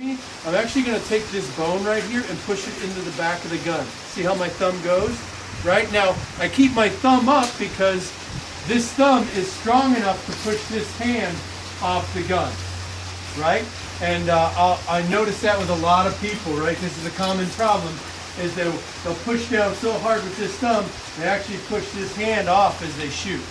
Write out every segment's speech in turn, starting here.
I'm actually going to take this bone right here and push it into the back of the gun. See how my thumb goes? Right now, I keep my thumb up because this thumb is strong enough to push this hand off the gun, right? And I notice that with a lot of people, right? This is a common problem, is they'll push down so hard with this thumb, they actually push this hand off as they shoot,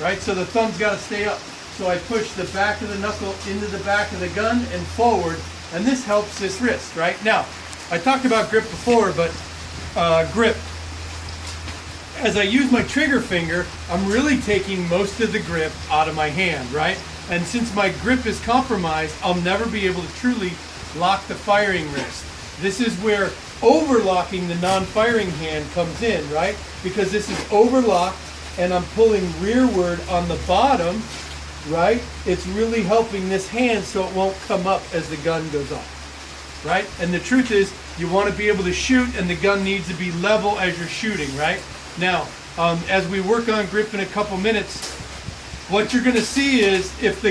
right? So the thumb's got to stay up. So I push the back of the knuckle into the back of the gun and forward, and this helps this wrist, right? Now, I talked about grip before, but grip. As I use my trigger finger, I'm really taking most of the grip out of my hand, right? And since my grip is compromised, I'll never be able to truly lock the firing wrist. This is where overlocking the non-firing hand comes in, right? Because this is overlocked and I'm pulling rearward on the bottom, right? It's really helping this hand so it won't come up as the gun goes off, right? And the truth is, you want to be able to shoot and the gun needs to be level as you're shooting, right? Now, as we work on grip in a couple minutes, what you're going to see is if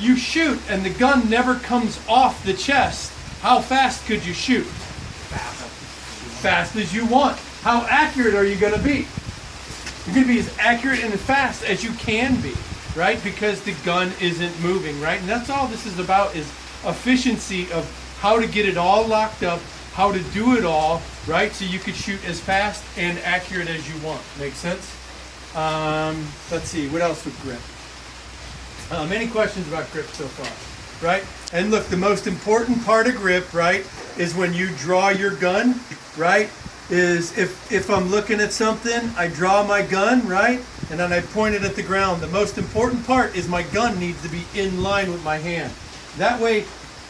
you shoot and the gun never comes off the chest, how fast could you shoot? Fast as you want. How accurate are you going to be? You're going to be as accurate and as fast as you can be, right? Because the gun isn't moving, right? And that's all this is about, is efficiency of how to get it all locked up, how to do it all, right? So you could shoot as fast and accurate as you want. Make sense? Let's see, what else with grip? Any questions about grip so far, right? And look, the most important part of grip, right, is when you draw your gun, right, is if I'm looking at something, I draw my gun, right, and then I point it at the ground. The most important part is my gun needs to be in line with my hand. That way,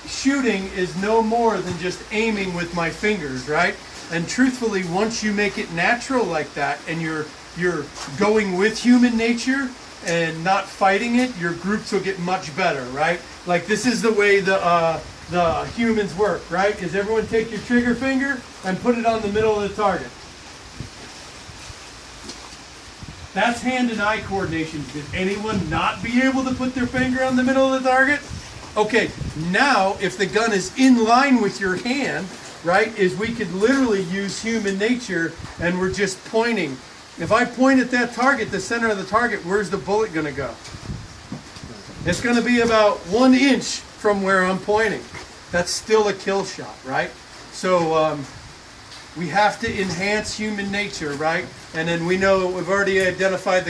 shooting is no more than just aiming with my fingers, right? And truthfully, once you make it natural like that and you're going with human nature and not fighting it, your groups will get much better, right? Like this is the way the humans work, right? Is everyone take your trigger finger and put it on the middle of the target. That's hand and eye coordination. Did anyone not be able to put their finger on the middle of the target? Okay, now if the gun is in line with your hand, right, is we could literally use human nature and we're just pointing. If I point at that target, the center of the target, where's the bullet going to go? It's going to be about 1 inch from where I'm pointing. That's still a kill shot, right? So we have to enhance human nature, right? And then we know we've already identified the